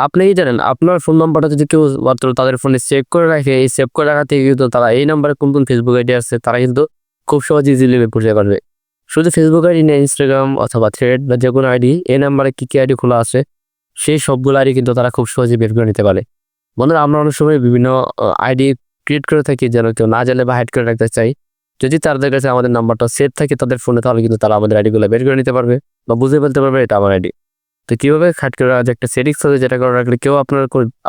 আপনি কি জানেন আপনার ফোন নাম্বারটা যদি কেউ মাত্র তাদের ফোনে সেভ করে রাখে, এই সেভ করে রাখা থেকে কিন্তু তারা এই নাম্বারে কোন ফেসবুক আইডি আছে তারা কিন্তু খুব সহজে ইজিলি বের করতে পারবে। শুধু ফেসবুক আইডি না, ইনস্টাগ্রাম অথবা থ্রেড বা যেকোনো আইডি, এই নাম্বারে কি আইডি খোলা আছে সেই সবগুলো আইডি কিন্তু তারা খুব সহজে বের করে নিতে পারে। বন্ধুরা, আমরা অনেক সময় বিভিন্ন আইডি ক্রিয়েট করে থাকি যেন কেউ না জানলে বা হাইড করে রাখতে চাই। যদি তাদের কাছে আমাদের নাম্বারটা সেভ থাকে তাদের ফোনে, তাহলে কিন্তু তারা আমাদের আইডিগুলো বের করে নিতে পারবে বা বুঝে ফেলতে পারবে এটা আমার আইডি। তো কিভাবে হাইড করে রাখা যায়, একটা সেটিংস আছে যেটা করে রাখলে কেউ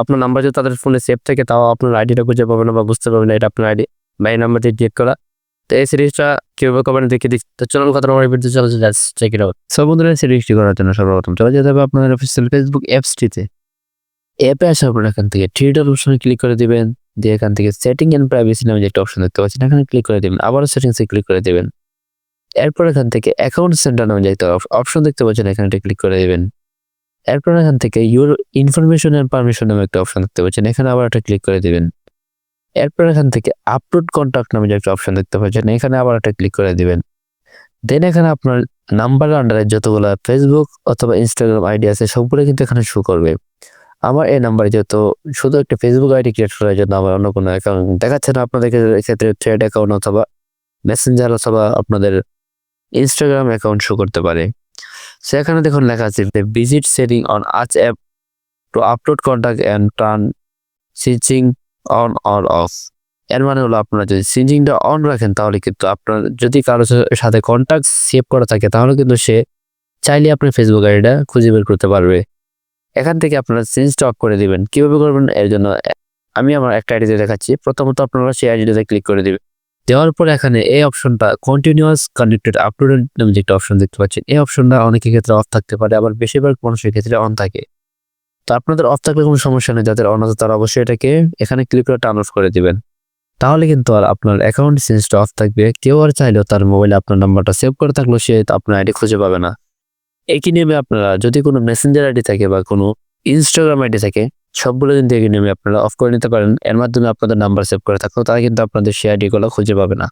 আপনার নাম্বার যদি তাদের ফোনে সেভ থাকে তাও আপনার আইডিটা খুঁজে পাবে না বা বুঝতে পারবে না এটা আপনার আইডি বা এই নাম্বার দিয়ে ডিলিট করা। তো এই সিরিজটা কিভাবে করবেন দেখে দিচ্ছি। তো চলুন কথা আমার ভিডিও চলছে, just check it out. So বন্ধুরা, সিরিজটি করার জন্য সর্বপ্রথম চলে যেতে হবে আপনাদের অফিসিয়াল ফেসবুক অ্যাপসটিতে। অ্যাপে আসার পর এখান থেকে থ্রি ডট অপশনে ক্লিক করে দিবেন। দিয়ে এখান থেকে সেটিং এন্ড প্রাইভেসি নামে যে একটা অপশন দেখতে পাচ্ছেন এখানে ক্লিক করে দিবেন। আবারও সেটিংসে ক্লিক করে দিবেন। এরপর এখান থেকে অ্যাকাউন্ট সেন্টার নামে যে একটা অপশন দেখতে পাচ্ছেন এখানে ক্লিক করে দিবেন। এরপর এখান থেকে ইউর ইনফরমেশন এন্ড পারমিশন নামে একটা অপশন দেখতে পাচ্ছেন এখানে আবার একটা ক্লিক করে দিবেন। এরপর এখান থেকে আপলোড কন্টাক্ট নামে যে একটা অপশন দেখতে পাচ্ছেন এখানে আবার একটা ক্লিক করে দিবেন। দেন এখানে আপনার নাম্বারের আন্ডারে যতগুলো ফেসবুক অথবা ইনস্টাগ্রাম আইডি আছে সবগুলো কিন্তু এখানে শো করবে। আমার এই নাম্বারে যেহেতু শুধু একটা ফেসবুক আইডি ক্রিয়েট করার জন্য আমার অন্য কোনো অ্যাকাউন্ট দেখাচ্ছে না, আপনাদের ক্ষেত্রে থ্রেড অ্যাকাউন্ট অথবা মেসেঞ্জার অথবা আপনাদের ইনস্টাগ্রাম অ্যাকাউন্ট শো করতে পারে। সেখানে দেখুন লেখা আছে ভিজিট সেটিং অন আচ app to upload contact and turn সিচিং অন অর অফ। এর মানে হলো আপনারা যদি সিঞ্জিংটা অন রাখেন তাহলে কিন্তু আপনার যদি কারোর সাথে কন্টাক্ট সেভ করা থাকে তাহলে কিন্তু সে চাইলে আপনার ফেসবুক আইডিটা খুঁজে বের করতে পারবে। এখান থেকে আপনারা চেঞ্জটা অফ করে দিবেন। কিভাবে করবেন এর জন্য আমি আমার একটা আইডিতে দেখাচ্ছি। প্রথমত আপনারা সেই আইডিটাতে ক্লিক করে দিবেন। দেওয়ার পর এখানে এই অপশনটা কন্টিনিউয়াস কানেক্টেড আপলোডেড নামে যে একটা অপশন দেখতে পাচ্ছেন এই অপশনটা অনেকের ক্ষেত্রে অফ থাকতে পারে, আবার বেশিরভাগ মানুষের ক্ষেত্রে অন থাকে। তো আপনাদের অফ থাকলে কোনো সমস্যা নেই, যাদের অন আছে তারা অবশ্যই এটাকে এখানে ক্লিক করে টার্ন অফ করে দিবেন। তাহলে কিন্তু আর আপনার অ্যাকাউন্ট চেঞ্জটা অফ থাকবে। কেউ আর চাইলেও তার মোবাইলে আপনার নাম্বারটা সেভ করে থাকলেও সে আপনার আইডি খুঁজে পাবে না। একই নিয়মে আপনারা যদি কোনো মেসেঞ্জার আইডি থাকে বা কোনো ইনস্টাগ্রাম আইডি থাকে সবগুলো কিন্তু একই নিয়মে আপনারা অফ করে নিতে পারেন। এর মাধ্যমে আপনাদের নাম্বার সেভ করে থাকলেও তারা কিন্তু আপনাদের সেই আইডিগুলো খুঁজে পাবে না।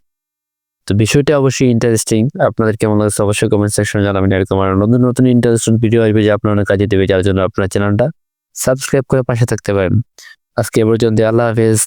তো বিষয়টা অবশ্যই ইন্টারেস্টিং। আপনাদের কেমন লাগছে অবশ্যই কমেন্ট সেকশনে জানাবেন। এরকম আরো নতুন নতুন ইন্টারেস্টিং ভিডিও আসবে যে আপনার অনেক কাজে দেবে, যার জন্য আপনার চ্যানেলটা সাবস্ক্রাইব করে পাশে থাকতে পারেন। আজকে এ পর্যন্ত, আল্লাহ হাফেজ।